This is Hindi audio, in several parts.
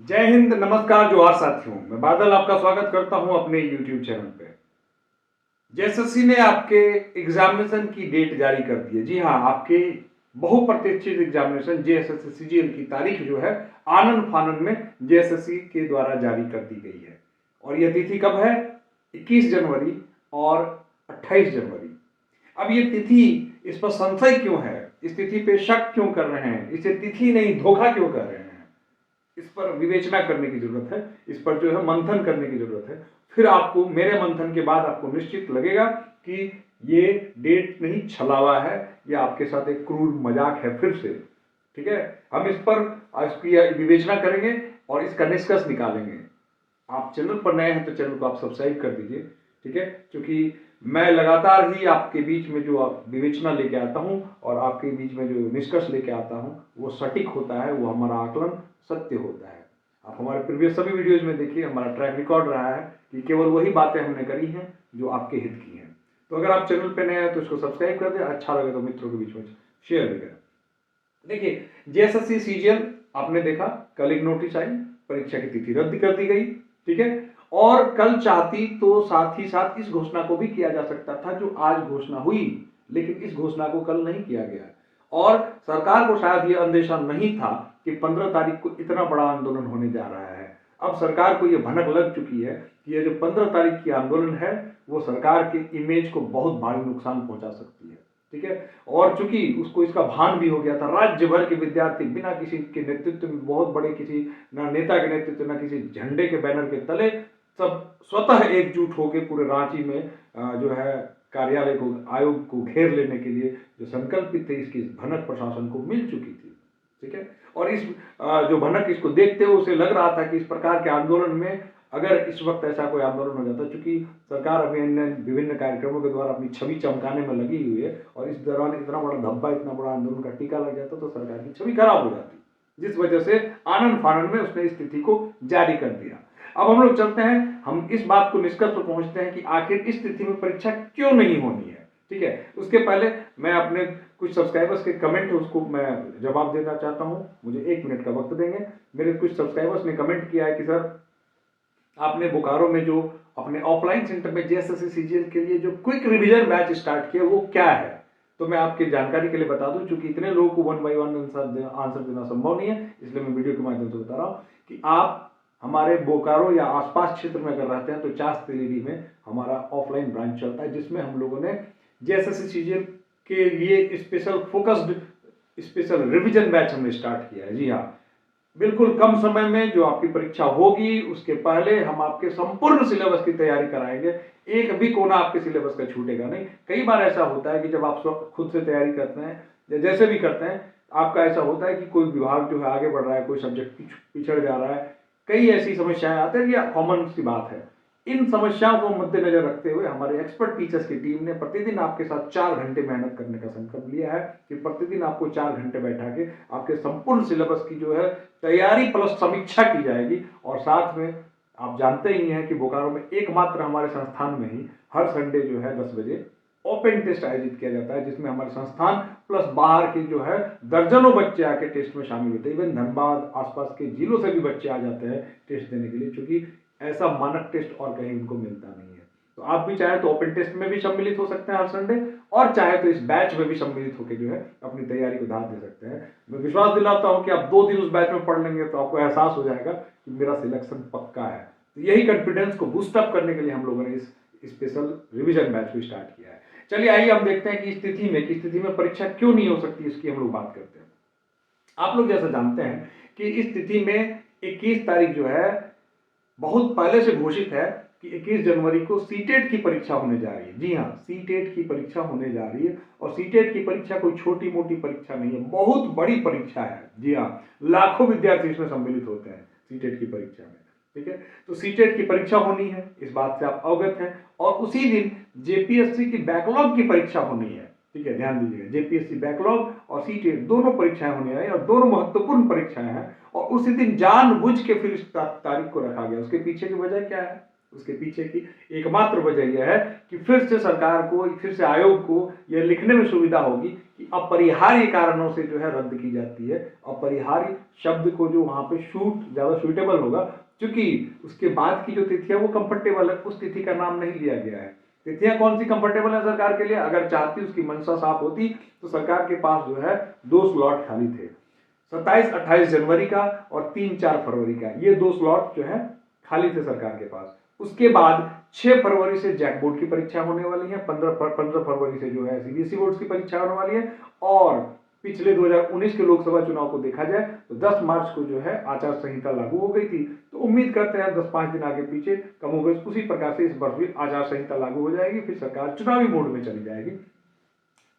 जय हिंद, नमस्कार, जोहार साथियों। मैं बादल आपका स्वागत करता हूं अपने YouTube चैनल पे। जेएसएससी ने आपके एग्जामिनेशन की डेट जारी कर दी है। जी हाँ, आपके बहुप्रतीक्षित एग्जामिनेशन जेएसएससी सीजीएल की तारीख जो है आनन फानन में जेएसएससी के द्वारा जारी कर दी गई है। और यह तिथि कब है? 21 जनवरी और 28 जनवरी। अब ये तिथि, इस पर संशय क्यों है? इस तिथि पे शक क्यों कर रहे हैं? इसे तिथि नहीं धोखा क्यों कर रहे हैं? इस पर विवेचना करने की जरूरत है, इस पर जो है मंथन करने की जरूरत है। फिर आपको मेरे मंथन के बाद आपको निश्चित लगेगा कि ये डेट नहीं छलावा है, ये आपके साथ एक क्रूर मजाक है फिर से। ठीक है, हम इस पर इसकी विवेचना करेंगे और इसका निष्कर्ष निकालेंगे। आप चैनल पर नए हैं तो चैनल को आप सब्सक्राइब कर दीजिए। ठीक है, क्योंकि मैं लगातार ही आपके बीच में जो विवेचना लेके आता हूं और आपके बीच में जो निष्कर्ष लेके आता हूं वो सटीक होता है, वो हमारा आकलन सत्य होता है। आप हमारे प्रीवियस सभी वीडियोज में देखिए, हमारा ट्रैक रिकॉर्ड रहा है कि केवल वही बातें हमने करी हैं जो आपके हित की हैं। तो अगर आप चैनल पर नए हैं तो इसको सब्सक्राइब कर दें, अच्छा लगे तो मित्रों के बीच में शेयर भी करें। देखिए, जेएसएससी सीजीएल आपने देखा, कल एक नोटिस आई, परीक्षा की तिथि रद्द कर दी गई। ठीक है, और कल चाहती तो साथ ही साथ इस घोषणा को भी किया जा सकता था जो आज घोषणा हुई, लेकिन इस घोषणा को कल नहीं किया गया। और सरकार को शायद यह अंदेशा नहीं था कि 15 तारीख को इतना बड़ा आंदोलन होने जा रहा है। अब सरकार को यह भनक लग चुकी है कि यह जो 15 तारीख की आंदोलन है वो सरकार के इमेज को बहुत भारी नुकसान पहुंचा सकती है। ठीक है, और चूंकि उसको इसका भान भी हो गया था, राज्य भर के विद्यार्थी बिना किसी के नेतृत्व में, बहुत बड़े किसी ना नेता के नेतृत्व ना किसी झंडे के बैनर के तले, सब स्वतः एकजुट होकर पूरे रांची में जो है कार्यालय को, आयोग को घेर लेने के लिए जो संकल्पित थे, इसकी भनक प्रशासन को मिल चुकी थी। ठीक है, और इस जो भनक, इसको देखते हुए उसे लग रहा था कि इस प्रकार के आंदोलन में अगर इस वक्त ऐसा कोई आंदोलन हो जाता, क्योंकि सरकार अभी विभिन्न कार्यक्रमों के द्वारा अपनी छवि चमकाने में लगी हुई है और इस दौरान इतना बड़ा धब्बा, इतना बड़ा आंदोलन का टीका लग जाता तो सरकार की छवि खराब हो जाती, जिस वजह से आनन फानन में उसने इस तिथि को जारी कर दिया। अब हम लोग चलते हैं, हम इस बात को निष्कर्ष पर पहुंचते हैं कि आखिर इस तिथि में परीक्षा क्यों नहीं होनी है। ठीक है, उसके पहले मैं अपने कुछ सब्सक्राइबर्स के कमेंट है उसको मैं जवाब देना चाहता हूं। मुझे 1 मिनट का वक्त देंगे। मेरे कुछ सब्सक्राइबर्स ने कमेंट किया है कि सर, आपने बोकारो में जो अपने ऑफलाइन सेंटर में जेएसएससी सीजीएल के लिए जो क्विक रिवीजन बैच स्टार्ट किया वो क्या है? तो मैं आपकी जानकारी के लिए बता दूं, क्योंकि इतने लोगों को 1 बाय 1 आंसर देना संभव नहीं है, इसलिए मैं वीडियो के माध्यम से बता रहा हूं कि आप हमारे बोकारो या आसपास क्षेत्र में अगर रहते हैं तो चास तिलीरी में हमारा ऑफलाइन ब्रांच चलता है, जिसमें हम लोगों ने जेएसएससी सीजीएल के लिए special focused special revision batch हमने स्टार्ट किया है। जी हाँ, बिल्कुल कम समय में जो आपकी परीक्षा होगी उसके पहले हम आपके संपूर्ण सिलेबस की तैयारी कराएंगे। एक भी कोना आपके सिलेबस का छूटेगा नहीं। कई बार ऐसा होता है कि जब आप खुद से तैयारी करते हैं या जैसे भी करते हैं, आपका ऐसा होता है कि कोई विभाग जो है आगे बढ़ रहा है, कोई सब्जेक्ट पिछड़ जा रहा है, कई ऐसी समस्याएं आती हैं, ये कॉमन सी बात है। इन समस्याओं को मद्देनजर रखते हुए हमारे एक्सपर्ट टीचर्स की टीम ने प्रतिदिन आपके साथ 4 घंटे मेहनत करने का संकल्प लिया है कि प्रतिदिन आपको 4 घंटे बैठा के आपके संपूर्ण सिलेबस की जो है तैयारी प्लस समीक्षा की जाएगी। और साथ में आप जानते ही हैं कि बोकारो में एकमात्र हमारे संस्थान में ही हर संडे जो है 10 बजे ओपन टेस्ट आयोजित किया जाता है, जिसमें हमारे संस्थान प्लस बाहर के जो है दर्जनों बच्चे आके टेस्ट में शामिल होते हैं। इवन धनबाद आसपास के जिलों से भी बच्चे आ जाते हैं टेस्ट देने के लिए, क्योंकि ऐसा मानक टेस्ट और कहीं उनको मिलता नहीं है। तो आप भी चाहे तो ओपन टेस्ट में भी सम्मिलित हो सकते हैं हर संडे, और चाहे तो इस बैच में भी सम्मिलित होकर जो है अपनी तैयारी को धार दे सकते हैं। मैं विश्वास दिलाता हूं कि आप 2 दिन उस बैच में पढ़ लेंगे तो आपको एहसास हो जाएगा कि मेरा सिलेक्शन पक्का है। तो यही कॉन्फिडेंस को बूस्टअप करने के लिए हम लोगों ने इस स्पेशल रिवीजन बैच को स्टार्ट किया है। चलिए आइए हम देखते हैं कि इस तिथि में परीक्षा क्यों नहीं हो सकती, इसकी हम लोग बात करते हैं। आप लोग जैसा जानते हैं कि इस तिथि में 21 तारीख जो है बहुत पहले से घोषित है कि 21 जनवरी को सीटेट की परीक्षा होने जा रही है। जी हाँ, सीटेट की परीक्षा होने जा रही है, और सीटेट की परीक्षा कोई छोटी मोटी परीक्षा नहीं है, बहुत बड़ी परीक्षा है। जी हाँ, लाखों विद्यार्थी इसमें सम्मिलित होते हैं सीटेट की परीक्षा में। ठीक है, तो सीटेट की परीक्षा होनी है, इस बात से आप अवगत हैं। और उसी दिन जेपीएससी की बैकलॉग की परीक्षा होनी है। ठीक है, ध्यान दीजिएगा, जेपीएससी बैकलॉग और सीटेट दोनों परीक्षाएं होनी है, और दोनों महत्वपूर्ण परीक्षाएं हैं। और उसी दिन जानबूझ के फिर इस तारीख को रखा गया। उसके पीछे की वजह क्या है? उसके पीछे की एकमात्र वजह यह है कि फिर से सरकार को, फिर से आयोग को यह लिखने में सुविधा होगी कि अपरिहार्य कारणों से जो है रद्द की जाती है। अपरिहार्य शब्द को जो वहां पे ज़्यादा सूटेबल होगा, क्योंकि उसके बाद की जो तिथि है वो कंफर्टेबल है, उस तिथि का नाम नहीं लिया गया है। तिथियां कौन सी कंफर्टेबल है सरकार के लिए? अगर चाहती, उसकी मंशा साफ होती, तो सरकार के पास जो है 2 स्लॉट खाली थे, 27-28 जनवरी का और 3-4 फरवरी का। ये 2 स्लॉट जो है खाली थे सरकार के पास। उसके बाद 6 फरवरी से जैक बोर्ड की परीक्षा होने वाली है, 15 फरवरी से जो है सीबीएसई बोर्ड की परीक्षा होने वाली है, और पिछले 2019 के लोकसभा चुनाव को देखा जाए तो 10 मार्च को जो है आचार संहिता लागू हो गई थी। तो उम्मीद करते हैं 10-5 दिन आगे पीछे कम हो गए, उसी प्रकार से इस वर्ष भी आचार संहिता लागू हो जाएगी, फिर सरकार चुनावी मोड में चली जाएगी,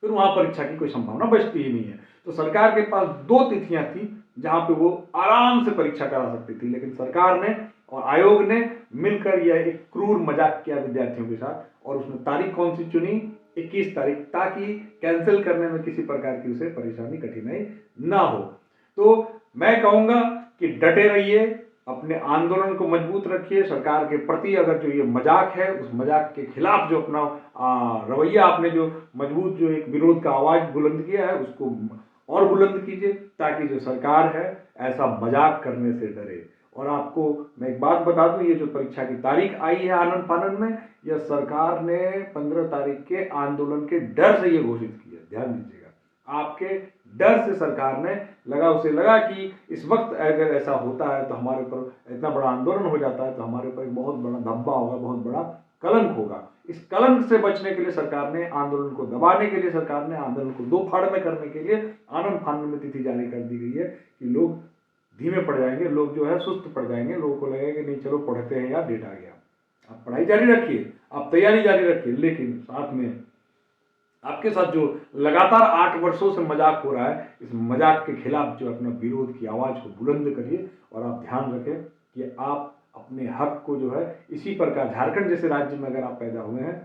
फिर वहां परीक्षा की कोई संभावना बचती ही नहीं है। तो सरकार के पास 2 तिथियां थी जहां पे वो आराम से परीक्षा करा सकती थी, लेकिन सरकार ने और आयोग ने मिलकर यह एक क्रूर मजाक किया विद्यार्थियों के साथ, और उसने तारीख कौन सी चुनी? 21 तारीख, ताकि कैंसिल करने में किसी प्रकार की उसे परेशानी, कठिनाई ना हो। तो मैं कहूंगा कि डटे रहिए, अपने आंदोलन को मजबूत रखिए, सरकार के प्रति अगर जो ये मजाक है, उस मजाक के खिलाफ जो अपना रवैया, आपने जो मजबूत जो एक विरोध का आवाज बुलंद किया है, उसको और बुलंद कीजिए, ताकि जो सरकार है ऐसा मजाक करने से डरे। और आपको मैं एक बात बता दूं, ये जो परीक्षा की तारीख आई है आनन फानन में, यह सरकार ने 15 तारीख के आंदोलन के डर से ये घोषित किया। ध्यान दीजिएगा, आपके डर से सरकार ने उसे लगा कि इस वक्त अगर ऐसा होता है तो हमारे ऊपर इतना बड़ा आंदोलन हो जाता है तो हमारे ऊपर एक बहुत बड़ा धब्बा होगा, बहुत बड़ा कलंक होगा। इस कलंक से बचने के लिए सरकार ने, आंदोलन को दबाने के लिए सरकार ने, आंदोलन को 2 फाड़ में करने के लिए आनन फानन में तिथि जारी कर दी गई है कि लोग धीमे पड़ जाएंगे, लोग जो है सुस्त पड़ जाएंगे, लोगों को लगेगा कि नहीं चलो पढ़ते हैं यार, डेट आ गया। आप पढ़ाई जारी रखिए, आप तैयारी जारी रखिए, लेकिन साथ में आपके साथ जो लगातार 8 वर्षों से मजाक हो रहा है, इस मजाक के खिलाफ जो अपना विरोध की आवाज को बुलंद करिए। और आप ध्यान रखें कि आप अपने हक को जो है इसी प्रकार, झारखंड जैसे राज्य में अगर आप पैदा हुए हैं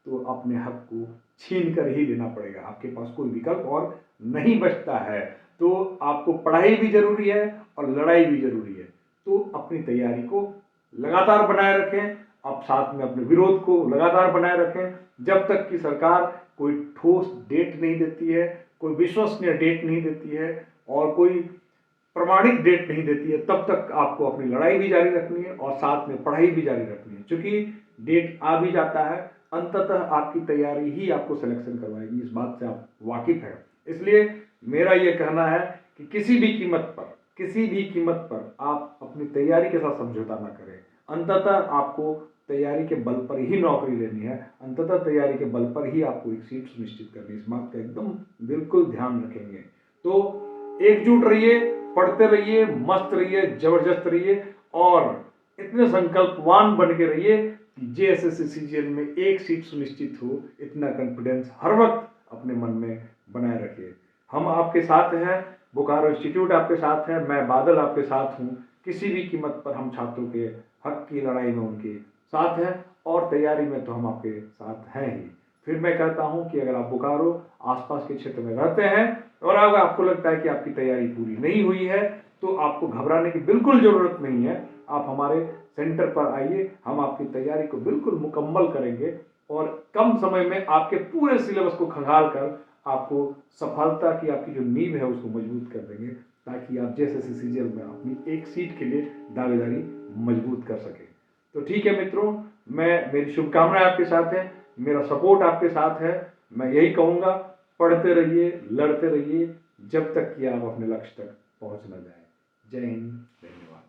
तो अपने हक को छीन कर ही लेना पड़ेगा, आपके पास कोई विकल्प और नहीं बचता है। तो आपको पढ़ाई भी जरूरी है और लड़ाई भी जरूरी है। तो अपनी तैयारी को लगातार बनाए रखें, आप साथ में अपने विरोध को लगातार बनाए रखें, जब तक कि सरकार कोई ठोस डेट नहीं देती है, कोई विश्वसनीय डेट नहीं देती है और कोई प्रमाणित डेट नहीं देती है, तब तक आपको अपनी लड़ाई भी जारी रखनी है और साथ में पढ़ाई भी जारी रखनी है। क्योंकि डेट आ भी जाता है, अंततः आपकी तैयारी ही आपको सिलेक्शन करवाएगी, इस बात से आप वाकिफ हैं। इसलिए मेरा ये कहना है कि किसी भी कीमत पर आप अपनी तैयारी के साथ समझौता ना करें। अंततः आपको तैयारी के बल पर ही नौकरी लेनी है, अंततः तैयारी के बल पर ही आपको एक सीट सुनिश्चित करनी है, इस बात का एकदम बिल्कुल ध्यान रखेंगे। तो एकजुट रहिए, पढ़ते रहिए, मस्त रहिए, जबरदस्त रहिए और इतने संकल्पवान बन के रहिए कि जेएसएससी सीजीएल में एक सीट सुनिश्चित हो, इतना कॉन्फिडेंस हर वक्त अपने मन में बनाए रखिए। हम आपके साथ हैं, बोकारो इंस्टीट्यूट आपके साथ है, मैं बादल आपके साथ हूँ। किसी भी कीमत पर हम छात्रों के हक की लड़ाई में उनके साथ हैं और तैयारी में तो हम आपके साथ हैं ही। फिर मैं कहता हूं कि अगर आप बोकारो आसपास के क्षेत्र में रहते हैं और अगर आपको लगता है कि आपकी तैयारी पूरी नहीं हुई है, तो आपको घबराने की बिल्कुल जरूरत नहीं है। आप हमारे सेंटर पर आइए, हम आपकी तैयारी को बिल्कुल मुकम्मल करेंगे और कम समय में आपके पूरे सिलेबस को खंगाल कर आपको सफलता की आपकी जो नींव है उसको मजबूत कर देंगे, ताकि आप जेएसएससी सीजीएल में अपनी एक सीट के लिए दावेदारी मजबूत कर सकें। तो ठीक है मित्रों, मेरी शुभकामनाएं आपके साथ है, मेरा सपोर्ट आपके साथ है। मैं यही कहूँगा, पढ़ते रहिए, लड़ते रहिए, जब तक कि आप अपने लक्ष्य तक पहुँच न जाए। जय हिंद, धन्यवाद।